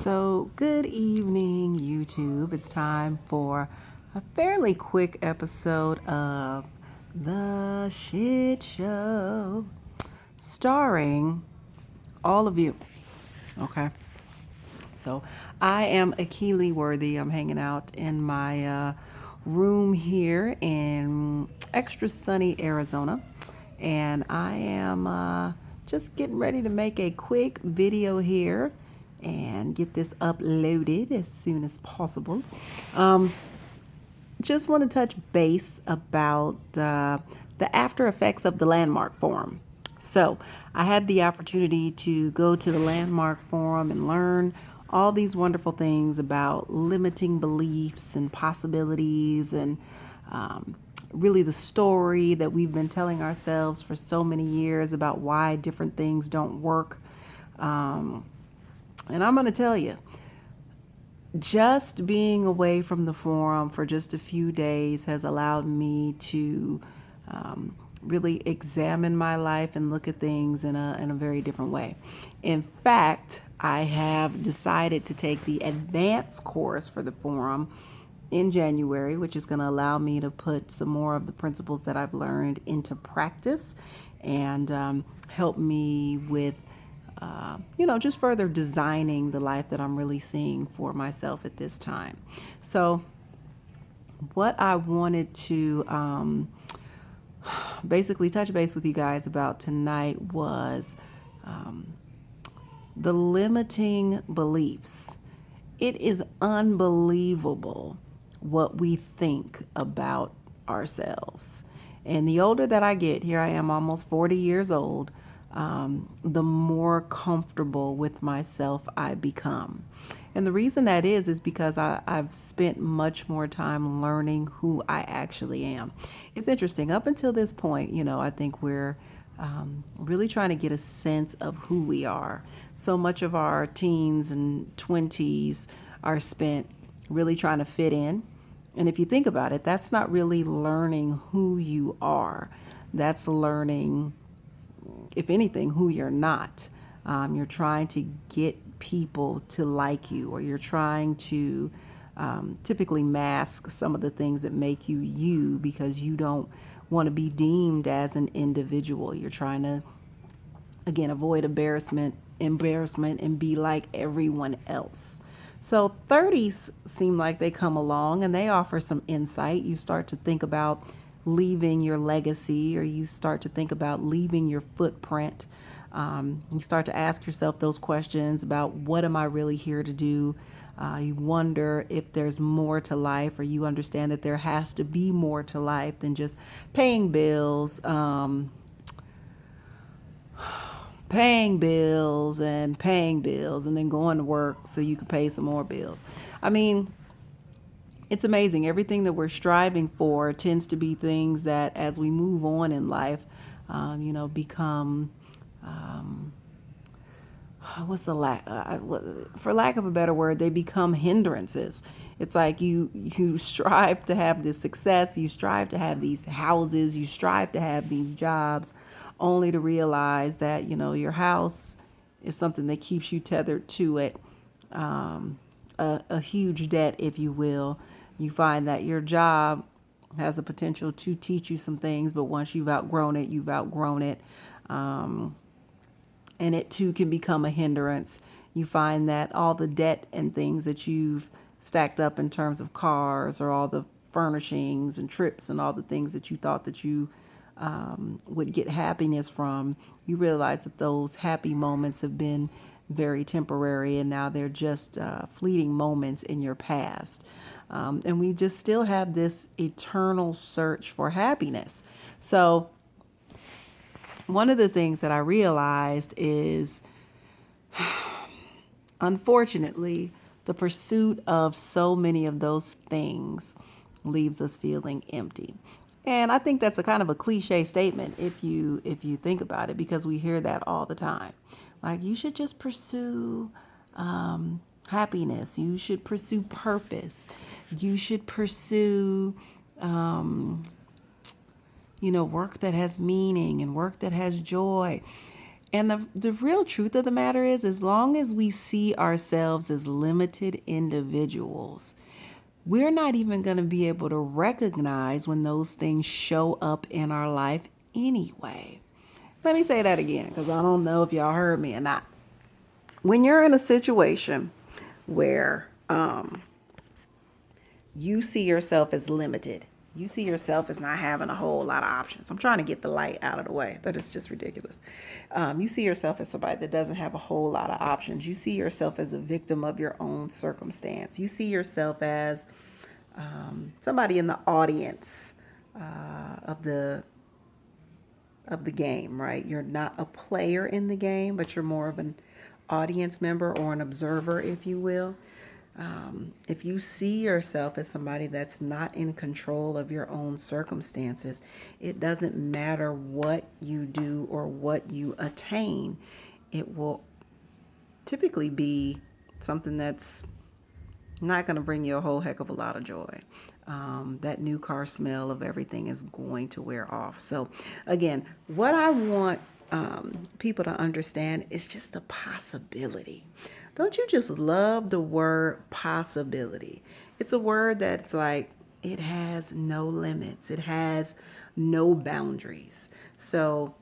So, good evening, YouTube. It's time for a fairly quick episode of The Shit Show, starring all of you. Okay. So, I am Akili Worthy. I'm hanging out in my room here in extra sunny Arizona. And I am just getting ready to make a quick video here and get this uploaded as soon as possible. Just want to touch base about the after effects of the Landmark Forum. So, I had the opportunity to go to the Landmark Forum and learn all these wonderful things about limiting beliefs and possibilities and really the story that we've been telling ourselves for so many years about why different things don't work. And I'm going to tell you, just being away from the forum for just a few days has allowed me to really examine my life and look at things in a very different way. In fact, I have decided to take the advanced course for the forum in January, which is going to allow me to put some more of the principles that I've learned into practice and help me with just further designing the life that I'm really seeing for myself at this time. So, what I wanted to basically touch base with you guys about tonight was the limiting beliefs. It is unbelievable what we think about ourselves. And the older that I get, here I am almost 40 years old, the more comfortable with myself I become. And the reason that is because I've spent much more time learning who I actually am. It's interesting. Up until this point, I think we're really trying to get a sense of who we are. So much of our teens and 20s are spent really trying to fit in. And if you think about it, that's not really learning who you are. That's learning, if anything, who you're not. You're trying to get people to like you, or you're trying to typically mask some of the things that make you you because you don't want to be deemed as an individual. You're trying to, again, avoid embarrassment and be like everyone else. So 30s seem like they come along and they offer some insight. You start to think about leaving your legacy, or you start to think about leaving your footprint. You start to ask yourself those questions about, what am I really here to do? You wonder if there's more to life, or you understand that there has to be more to life than just paying bills, paying bills and paying bills, and then going to work so you can pay some more bills. I mean, it's amazing. Everything that we're striving for tends to be things that, as we move on in life, become what's the for lack of a better word, they become hindrances. It's like you strive to have this success, you strive to have these houses, you strive to have these jobs, only to realize that your house is something that keeps you tethered to it, a huge debt, if you will. You find that your job has the potential to teach you some things, but once you've outgrown it, you've outgrown it. And it too can become a hindrance. You find that all the debt and things that you've stacked up in terms of cars, or all the furnishings and trips and all the things that you thought that you would get happiness from, you realize that those happy moments have been very temporary, and now they're just fleeting moments in your past. And we just still have this eternal search for happiness. So, one of the things that I realized is, unfortunately, the pursuit of so many of those things leaves us feeling empty. And I think that's a kind of a cliche statement if you think about it, because we hear that all the time. Like, you should just pursue happiness. You should pursue purpose. You should pursue work that has meaning and work that has joy. And the real truth of the matter is, as long as we see ourselves as limited individuals, we're not even going to be able to recognize when those things show up in our life anyway. Let me say that again because I don't know if y'all heard me or not. When you're in a situation where you see yourself as limited, you see yourself as not having a whole lot of options. I'm trying to get the light out of the way. That is just ridiculous. You see yourself as somebody that doesn't have a whole lot of options. You see yourself as a victim of your own circumstance. You see yourself as somebody in the audience of the game, right? You're not a player in the game, but you're more of an audience member or an observer, if you will. If you see yourself as somebody that's not in control of your own circumstances, it doesn't matter what you do or what you attain. It will typically be something that's not going to bring you a whole heck of a lot of joy. That new car smell of everything is going to wear off. So, again, what I want people to understand is just the possibility. Don't you just love the word possibility? It's a word that's like, it has no limits, it has no boundaries. So,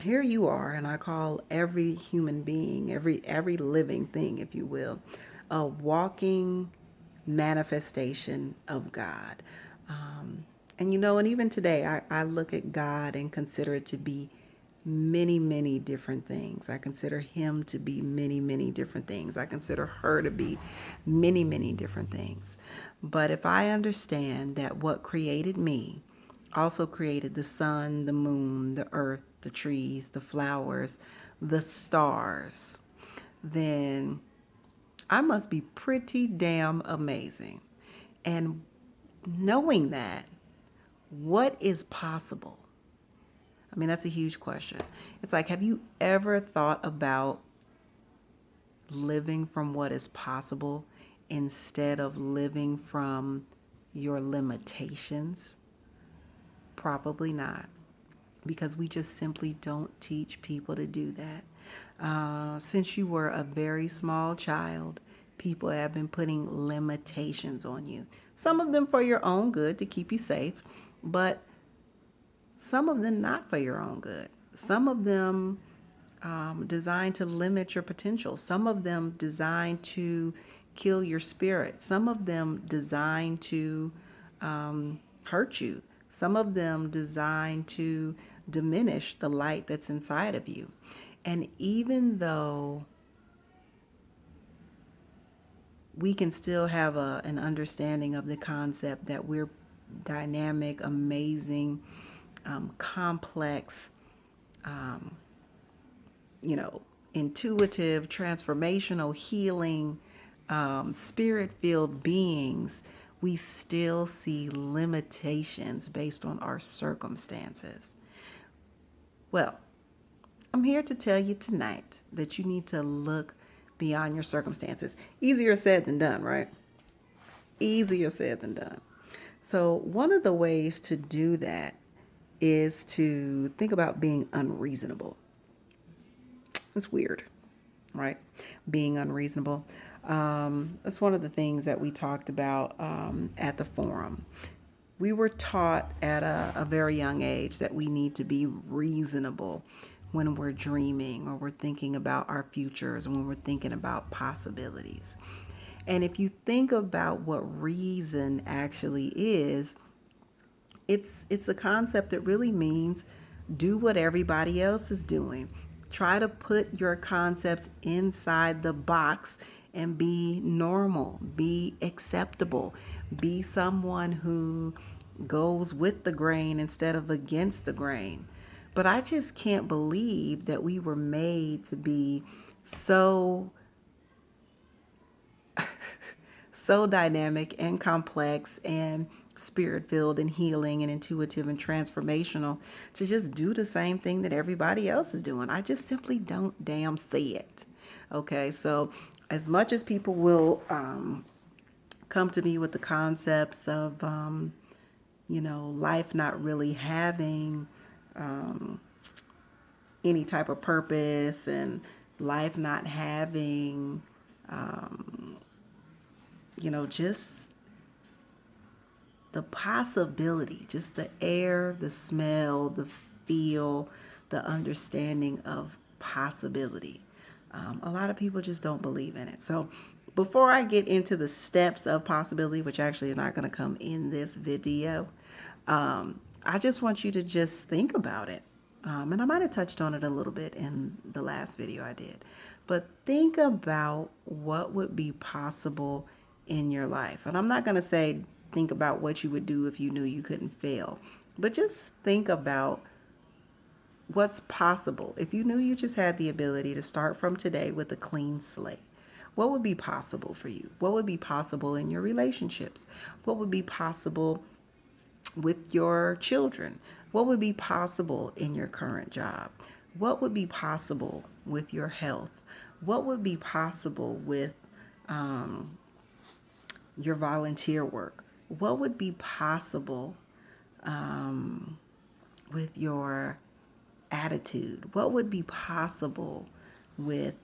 here you are, and I call every human being, every living thing, if you will, a walking manifestation of God. And and even today, I look at God and consider it to be many, many different things. I consider him to be many, many different things. I consider her to be many, many different things. But if I understand that what created me also created the sun, the moon, the earth, the trees, the flowers, the stars, then I must be pretty damn amazing. And knowing that, what is possible? I mean, that's a huge question. It's like, have you ever thought about living from what is possible instead of living from your limitations? Probably not, because we just simply don't teach people to do that. Since you were a very small child, people have been putting limitations on you. Some of them for your own good to keep you safe, but some of them not for your own good. Some of them designed to limit your potential. Some of them designed to kill your spirit. Some of them designed to hurt you. Some of them designed to diminish the light that's inside of you. And even though we can still have an understanding of the concept that we're dynamic, amazing, complex, intuitive, transformational, healing, spirit filled beings, we still see limitations based on our circumstances. Well, I'm here to tell you tonight that you need to look beyond your circumstances. Easier said than done, right? Easier said than done. So, one of the ways to do that is to think about being unreasonable. It's weird, right? Being unreasonable. That's one of the things that we talked about at the forum. We were taught at a very young age that we need to be reasonable when we're dreaming or we're thinking about our futures and when we're thinking about possibilities. And if you think about what reason actually is, it's a concept that really means do what everybody else is doing. Try to put your concepts inside the box and be normal, be acceptable, be someone who goes with the grain instead of against the grain. But I just can't believe that we were made to be so so dynamic and complex and spirit filled and healing and intuitive and transformational to just do the same thing that everybody else is doing. I just simply don't damn see it. Okay, so as much as people will come to me with the concepts of, life not really having any type of purpose and life not having, just the possibility, just the air, the smell, the feel, the understanding of possibility. A lot of people just don't believe in it. So before I get into the steps of possibility, which actually are not going to come in this video, I just want you to just think about it. And I might have touched on it a little bit in the last video I did. But think about what would be possible in your life. And I'm not going to say think about what you would do if you knew you couldn't fail. But just think about what's possible. If you knew you just had the ability to start from today with a clean slate, what would be possible for you? What would be possible in your relationships? What would be possible with your children? What would be possible in your current job? What would be possible with your health? What would be possible with your volunteer work? What would be possible with your attitude? What would be possible with,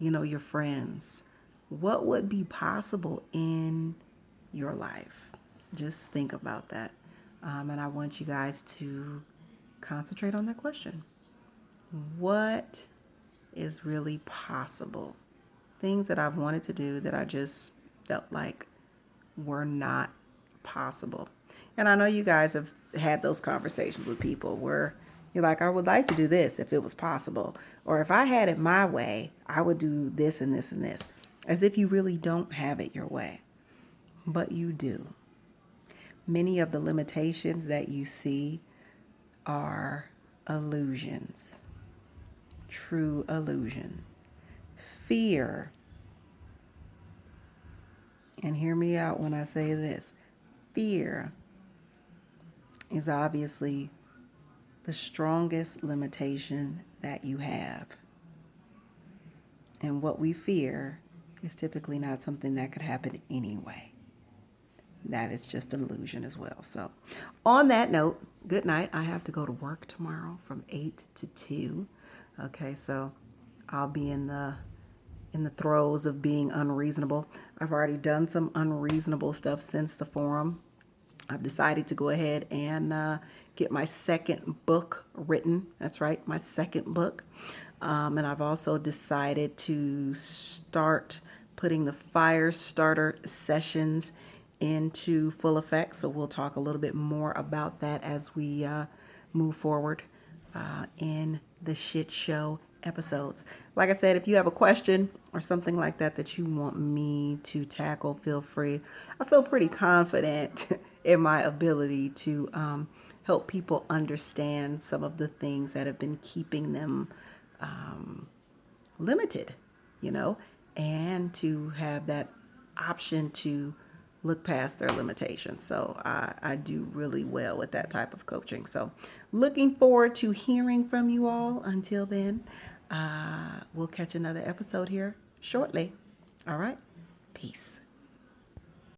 your friends? What would be possible in your life? Just think about that. And I want you guys to concentrate on that question. What is really possible? Things that I've wanted to do that I just felt like were not possible. And I know you guys have had those conversations with people where you're like, I would like to do this if it was possible. Or if I had it my way, I would do this and this and this. As if you really don't have it your way. But you do. Many of the limitations that you see are illusions. True illusion. Fear. And hear me out when I say this. Fear is obviously the strongest limitation that you have. And what we fear is typically not something that could happen anyway. That is just an illusion as well. So on that note, good night. I have to go to work tomorrow from 8 to 2. Okay, so I'll be in the throes of being unreasonable. I've already done some unreasonable stuff since the forum. I've decided to go ahead and get my second book written. That's right, my second book. And I've also decided to start putting the fire starter sessions into full effect. So we'll talk a little bit more about that as we move forward in the shit show episodes. Like I said, if you have a question or something like that that you want me to tackle, feel free. I feel pretty confident in my ability to help people understand some of the things that have been keeping them limited, and to have that option to look past their limitations. So I do really well with that type of coaching. So looking forward to hearing from you all. Until then, we'll catch another episode here shortly. All right. Peace.